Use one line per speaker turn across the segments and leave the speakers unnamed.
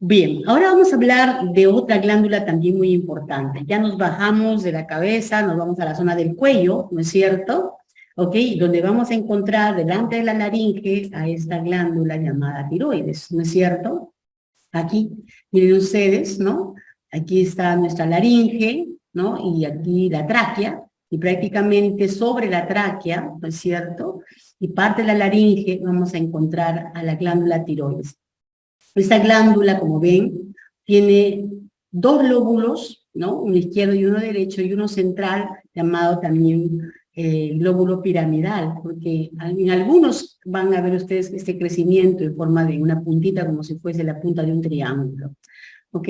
Bien, ahora vamos a hablar de otra glándula también muy importante. Ya nos bajamos de la cabeza, nos vamos a la zona del cuello, ¿no es cierto? ¿Ok? Donde vamos a encontrar delante de la laringe a esta glándula llamada tiroides, ¿no es cierto? Aquí, miren ustedes, ¿no? Aquí está nuestra laringe, ¿no? Y aquí la tráquea, y prácticamente sobre la tráquea, ¿no es cierto? Y parte de la laringe vamos a encontrar a la glándula tiroides. Esta glándula, como ven, tiene dos lóbulos, ¿no? Uno izquierdo y uno derecho, y uno central, llamado también lóbulo piramidal, porque en algunos van a ver ustedes este crecimiento en forma de una puntita, como si fuese la punta de un triángulo, ¿ok?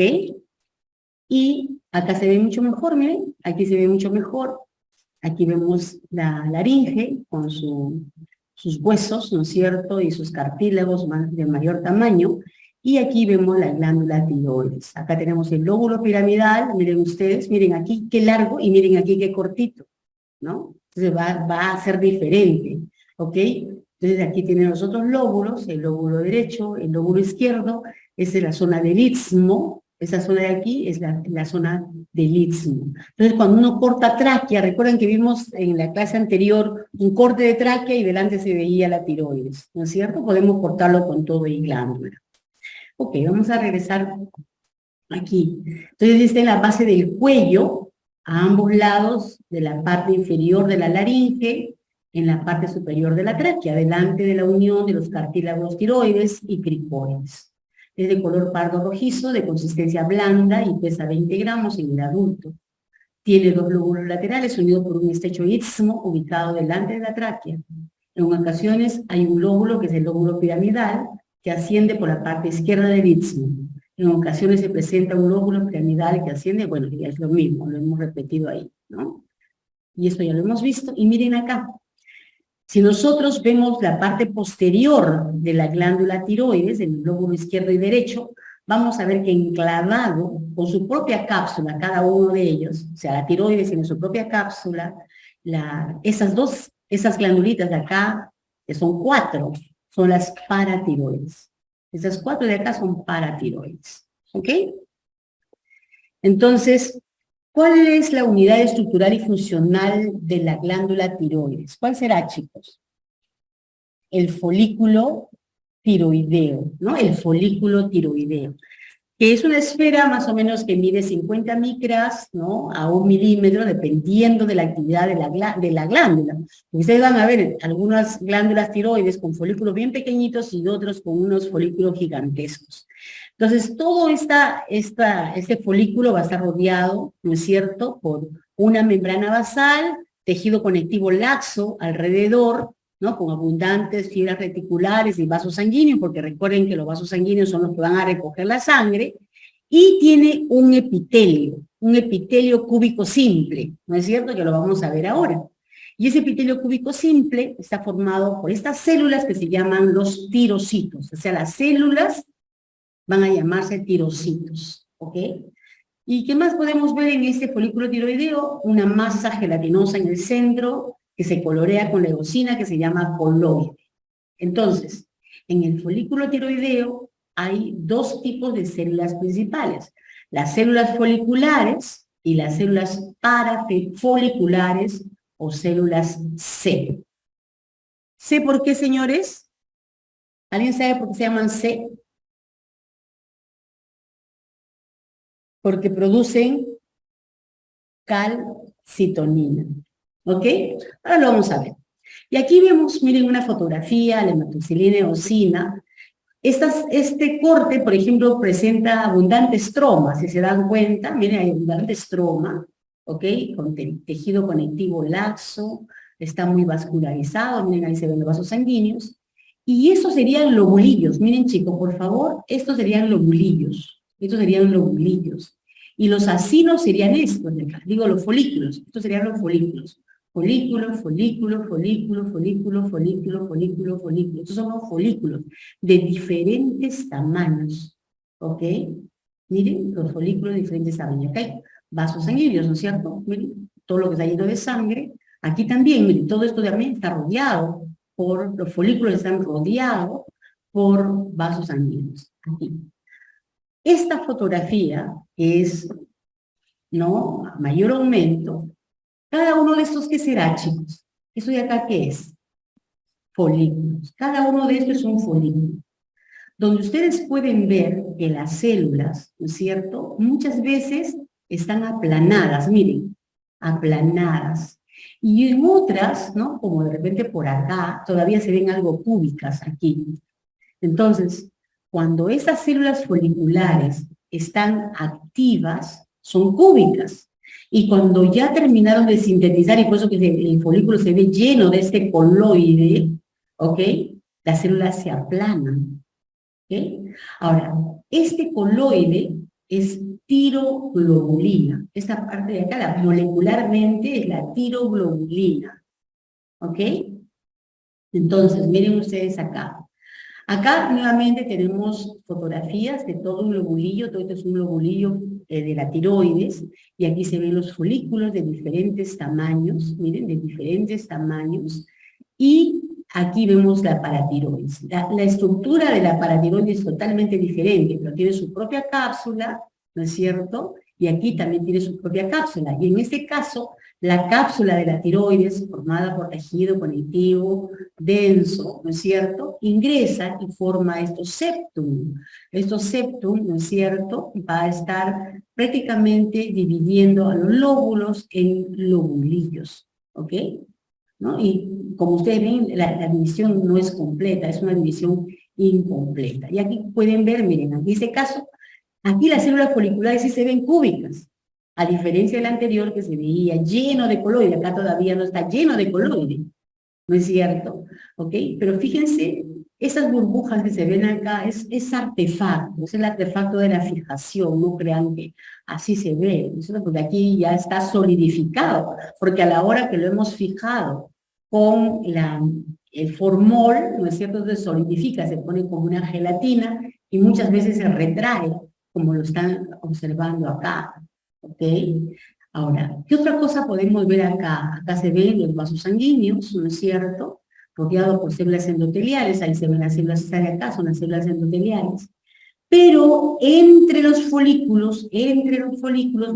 Y acá se ve mucho mejor, miren, aquí se ve mucho mejor. Aquí vemos la laringe con sus huesos, ¿no es cierto? Y sus cartílagos de mayor tamaño. Y aquí vemos la glándula tiroides. Acá tenemos el lóbulo piramidal, miren ustedes, miren aquí qué largo y miren aquí qué cortito, ¿no? Entonces va a ser diferente, ¿ok? Entonces aquí tienen los otros lóbulos, el lóbulo derecho, el lóbulo izquierdo, esa es la zona del istmo, esa zona de aquí es la zona del istmo. Entonces cuando uno corta tráquea, recuerden que vimos en la clase anterior un corte de tráquea y delante se veía la tiroides, ¿no es cierto? Podemos cortarlo con todo y glándula. Ok, vamos a regresar aquí. Entonces está en la base del cuello, a ambos lados de la parte inferior de la laringe, en la parte superior de la tráquea, delante de la unión de los cartílagos tiroides y cricoides. Es de color pardo rojizo, de consistencia blanda y pesa 20 gramos en el adulto. Tiene dos lóbulos laterales unidos por un estrecho istmo ubicado delante de la tráquea. En ocasiones hay un lóbulo, que es el lóbulo piramidal, que asciende por la parte izquierda del istmo. En ocasiones se presenta un lóbulo piramidal que asciende, bueno, ya es lo mismo, lo hemos repetido ahí, ¿no? Y esto ya lo hemos visto. Y miren acá, si nosotros vemos la parte posterior de la glándula tiroides, en el lóbulo izquierdo y derecho, vamos a ver que enclavado con su propia cápsula, cada uno de ellos, o sea, la tiroides tiene su propia cápsula, esas glandulitas de acá, que son 4, son las paratiroides. Esas 4 de acá son paratiroides, ¿ok? Entonces, ¿cuál es la unidad estructural y funcional de la glándula tiroides? ¿Cuál será, chicos? El folículo tiroideo, ¿no? El folículo tiroideo, que es una esfera más o menos que mide 50 micras, ¿no? A 1 milímetro, dependiendo de la actividad de la glándula. Ustedes van a ver algunas glándulas tiroides con folículos bien pequeñitos y otros con unos folículos gigantescos. Entonces, todo este folículo va a estar rodeado, ¿no es cierto?, por una membrana basal, tejido conectivo laxo alrededor, ¿no?, con abundantes fibras reticulares y vasos sanguíneos, porque recuerden que los vasos sanguíneos son los que van a recoger la sangre, y tiene un epitelio cúbico simple, ¿no es cierto?, que lo vamos a ver ahora. Y ese epitelio cúbico simple está formado por estas células que se llaman los tirocitos, o sea, las células van a llamarse tirocitos, ¿ok? ¿Y qué más podemos ver en este folículo tiroideo? Una masa gelatinosa en el centro que se colorea con leucina que se llama coloide. Entonces, en el folículo tiroideo hay dos tipos de células principales. Las células foliculares y las células parafoliculares o células C. ¿C por qué, señores? ¿Alguien sabe por qué se llaman C? Porque producen calcitonina, ¿ok? Ahora lo vamos a ver. Y aquí vemos, miren, una fotografía, la hematoxilina eosina. Este corte, por ejemplo, presenta abundante estroma, si se dan cuenta, miren, hay abundante estroma, ¿ok? Con tejido conectivo laxo, está muy vascularizado, miren, ahí se ven los vasos sanguíneos. Y esos serían lobulillos, miren chicos, por favor, estos serían lobulillos, Y los acinos serían estos, digo los folículos, estos serían los folículos. Folículo, folículo, folículo, folículo, folículo, folículo, folículo. Estos son los folículos de diferentes tamaños, ¿ok? Miren, los folículos de diferentes tamaños. Acá hay vasos sanguíneos, ¿no es cierto? Miren, todo lo que está lleno de sangre. Aquí también, miren, todo esto también está rodeado por, los folículos están rodeados por vasos sanguíneos. Aquí. Esta fotografía, que es, ¿no?, a mayor aumento, cada uno de estos, ¿qué será, chicos? ¿Eso de acá qué es? Folículos. Cada uno de estos es un folículo. Donde ustedes pueden ver que las células, ¿no es cierto?, muchas veces están aplanadas, miren, aplanadas. Y en otras, ¿no?, como de repente por acá, todavía se ven algo cúbicas aquí. Entonces, cuando esas células foliculares están activas, son cúbicas. Y cuando ya terminaron de sintetizar, y por eso que el folículo se ve lleno de este coloide, ¿ok?, las células se aplanan. ¿Okay? Ahora, este coloide es tiroglobulina. Esta parte de acá, molecularmente, es la tiroglobulina. ¿Ok? Entonces, miren ustedes acá. Acá nuevamente tenemos fotografías de todo un globulillo. Todo esto es un globulillo de la tiroides. Y aquí se ven los folículos de diferentes tamaños. Miren, de diferentes tamaños. Y aquí vemos la paratiroides. La estructura de la paratiroides es totalmente diferente, pero tiene su propia cápsula, ¿no es cierto? Y aquí también tiene su propia cápsula. Y en este caso, la cápsula de la tiroides, formada por tejido conectivo denso, ¿no es cierto?, ingresa y forma estos septum. Estos septum, ¿no es cierto?, va a estar prácticamente dividiendo a los lóbulos en lobulillos, ¿ok?, ¿no? Y como ustedes ven, la división no es completa, es una división incompleta. Y aquí pueden ver, miren, en este caso, aquí las células foliculares sí se ven cúbicas, a diferencia del anterior que se veía lleno de coloide. Acá todavía no está lleno de coloide, ¿no es cierto? ¿Ok? Pero fíjense, esas burbujas que se ven acá es artefacto, es el artefacto de la fijación, no crean que así se ve, ¿no es cierto? Porque aquí ya está solidificado, porque a la hora que lo hemos fijado con el formol, ¿no es cierto?, se solidifica, se pone como una gelatina y muchas veces se retrae, como lo están observando acá, ¿ok? Ahora, ¿qué otra cosa podemos ver acá? Acá se ven los vasos sanguíneos, ¿no es cierto?, rodeados por células endoteliales. Ahí se ven las células de acá, son las células endoteliales. Pero entre los folículos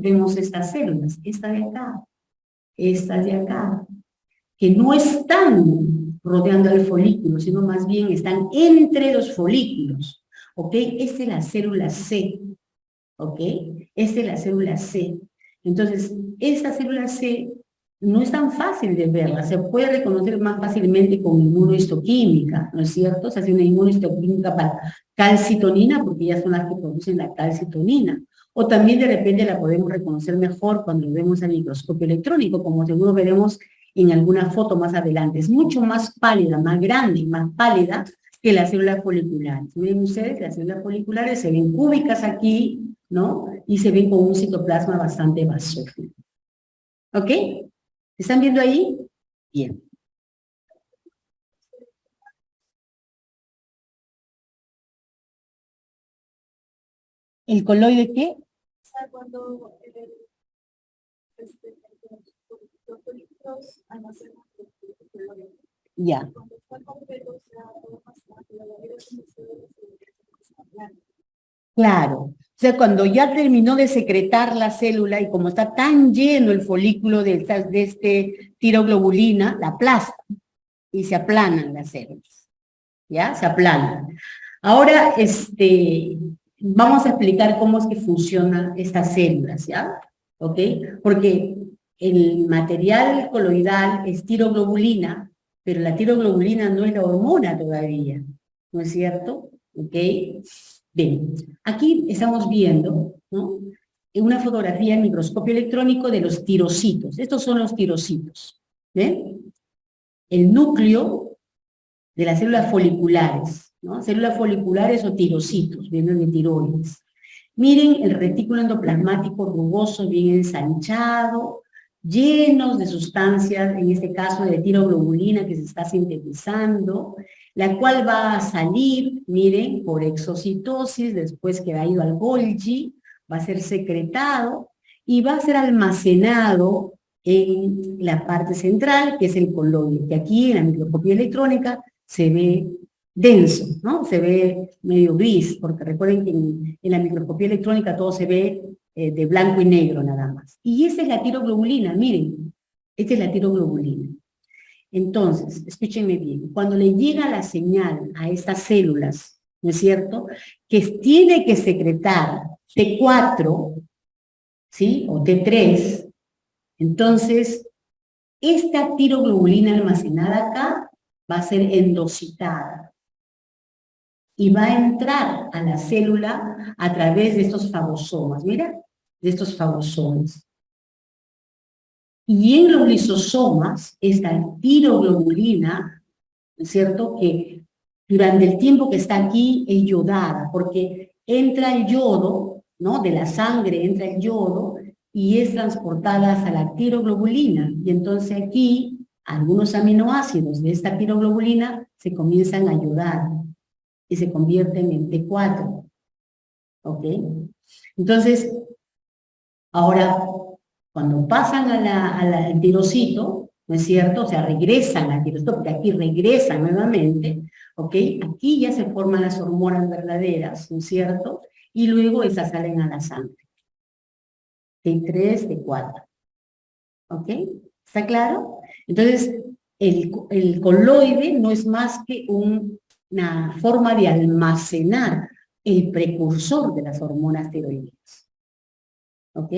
vemos estas células, esta de acá, estas de acá, que no están rodeando el folículo, sino más bien están entre los folículos, ¿ok? Esta es la célula C, ¿ok? Esta es la célula C. Entonces, esta célula C no es tan fácil de verla, se puede reconocer más fácilmente con inmunohistoquímica, ¿no es cierto? Se hace una inmunohistoquímica para calcitonina, porque ya son las que producen la calcitonina. O también de repente la podemos reconocer mejor cuando vemos el microscopio electrónico, como seguro veremos en alguna foto más adelante. Es mucho más pálida, más grande y más pálida que las células foliculares. Miren ustedes, las células foliculares se ven cúbicas aquí, ¿no? Y se ven con un citoplasma bastante basófilo. ¿Ok? ¿Están viendo ahí? Bien. ¿El coloide qué? Cuando los folículos almacenan el coloide. Ya. Cuando está completo, o sea, todo más claro. O sea, cuando ya terminó de secretar la célula y como está tan lleno el folículo de este tiroglobulina, la aplasta y se aplanan las células. ¿Ya? Se aplanan. Ahora, vamos a explicar cómo es que funcionan estas células, ¿ya? ¿Ok? Porque el material coloidal es tiroglobulina, pero la tiroglobulina no es la hormona todavía, ¿no es cierto? ¿Ok? Bien, aquí estamos viendo, ¿no?, una fotografía en microscopio electrónico de los tirocitos. Estos son los tirocitos, ¿ven? El núcleo de las células foliculares, ¿no? Células foliculares o tirocitos, vienen de tiroides. Miren el retículo endoplasmático rugoso, bien ensanchado, llenos de sustancias, en este caso de tiroglobulina que se está sintetizando, la cual va a salir, miren, por exocitosis, después que ha ido al Golgi, va a ser secretado y va a ser almacenado en la parte central, que es el coloide, que aquí en la microscopía electrónica se ve denso, ¿no? Se ve medio gris, porque recuerden que en la microscopía electrónica todo se ve de blanco y negro nada más. Y esa es la tiroglobulina, miren, esta es la tiroglobulina. Entonces, escúchenme bien, cuando le llega la señal a estas células, ¿no es cierto?, que tiene que secretar T4, ¿sí?, o T3, entonces, esta tiroglobulina almacenada acá va a ser endocitada y va a entrar a la célula a través de estos fagosomas, mira, de estos fagosomas. Y en los lisosomas, esta tiroglobulina, ¿no es cierto?, que durante el tiempo que está aquí es yodada, porque entra el yodo, ¿no?, de la sangre entra el yodo, y es transportada hasta la tiroglobulina, y entonces aquí algunos aminoácidos de esta tiroglobulina se comienzan a yodar, y se convierten en T4, ¿ok? Entonces, ahora, cuando pasan al tirocito, ¿no es cierto? O sea, regresan al tirocito, porque aquí regresan nuevamente, ¿ok? Aquí ya se forman las hormonas verdaderas, ¿no es cierto? Y luego esas salen a la sangre. T3, T4. ¿Ok? ¿Está claro? Entonces, el coloide no es más que una forma de almacenar el precursor de las hormonas tiroideas. ¿Ok?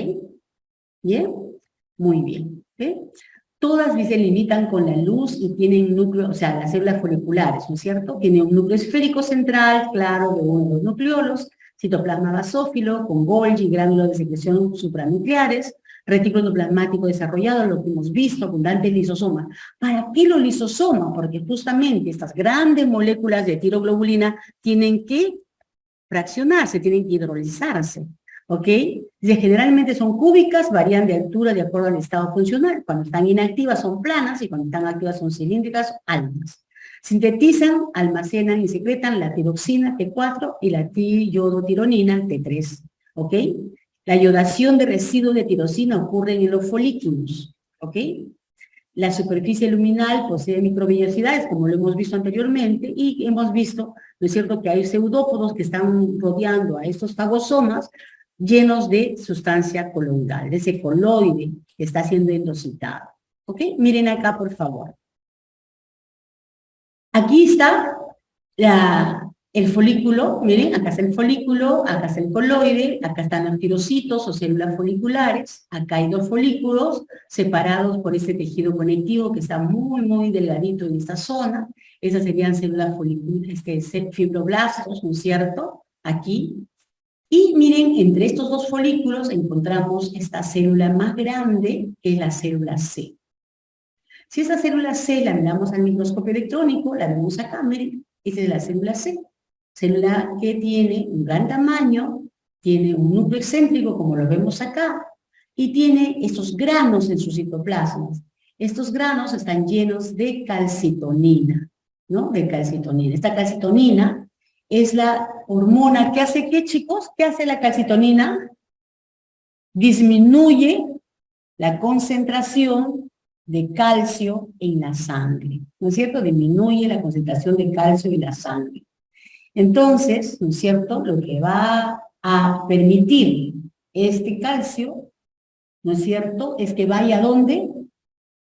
¿Bien? Muy bien. ¿Ok? Todas se limitan con la luz y tienen núcleo, o sea, las células foliculares, ¿no es cierto? Tienen un núcleo esférico central, claro, de uno de los nucleolos, citoplasma basófilo, con Golgi, glándulas de secreción supranucleares, retículo endoplasmático desarrollado, lo que hemos visto, abundantes lisosomas. ¿Para qué los lisosomas? Porque justamente estas grandes moléculas de tiroglobulina tienen que fraccionarse, tienen que hidrolizarse. ¿Ok? Generalmente son cúbicas, varían de altura de acuerdo al estado funcional. Cuando están inactivas son planas y cuando están activas son cilíndricas o altas. Sintetizan, almacenan y secretan la tiroxina T4 y la yodotironina T3. ¿Ok? La iodación de residuos de tirosina ocurre en los folículos. ¿Ok? La superficie luminal posee microvellosidades, como lo hemos visto anteriormente, y hemos visto, ¿no es cierto?, que hay pseudópodos que están rodeando a estos fagosomas llenos de sustancia coloidal, de ese coloide que está siendo endocitado. ¿Ok? Miren acá, por favor. Aquí está el folículo, miren, acá está el folículo, acá está el coloide, acá están los tirocitos o células foliculares, acá hay dos folículos separados por este tejido conectivo que está muy, muy delgadito en esta zona. Esas serían células foliculares, fibroblastos, ¿no es cierto? Aquí. Y miren, entre estos dos folículos encontramos esta célula más grande, que es la célula C. Si esa célula C la miramos al microscopio electrónico, la vemos acá, miren, esa es la célula C. Célula que tiene un gran tamaño, tiene un núcleo excéntrico, como lo vemos acá, y tiene estos granos en sus citoplasmas. Estos granos están llenos de calcitonina, ¿no? De calcitonina. Esta calcitonina es la hormona que hace, ¿qué, chicos? ¿Qué hace la calcitonina? Disminuye la concentración de calcio en la sangre, ¿no es cierto? Disminuye la concentración de calcio en la sangre. Entonces, ¿no es cierto?, lo que va a permitir este calcio, ¿no es cierto?, es que vaya ¿a dónde?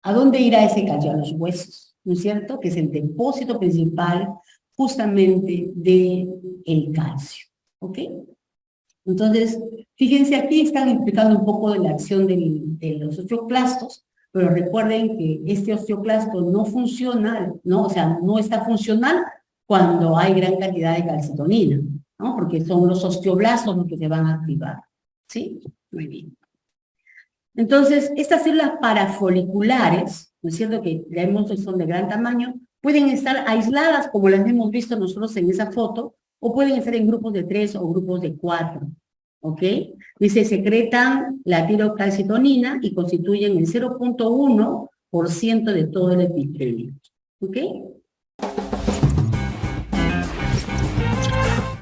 ¿A dónde irá ese calcio? A los huesos, ¿no es cierto?, que es el depósito principal justamente del calcio, ¿ok? Entonces, fíjense, aquí están explicando un poco de la acción de los osteoclastos, pero recuerden que este osteoclasto no funciona, ¿no? O sea, no está funcional cuando hay gran cantidad de calcitonina, ¿no? Porque son los osteoblastos los que se van a activar, ¿sí? Muy bien. Entonces, estas células parafoliculares, ¿no es cierto?, que ya hemos visto son de gran tamaño, pueden estar aisladas, como las hemos visto nosotros en esa foto, o pueden estar en grupos de 3 o grupos de 4, ¿ok? Dice, secretan la tirocalcitonina y constituyen el 0.1% de todo el epitelio, ¿ok?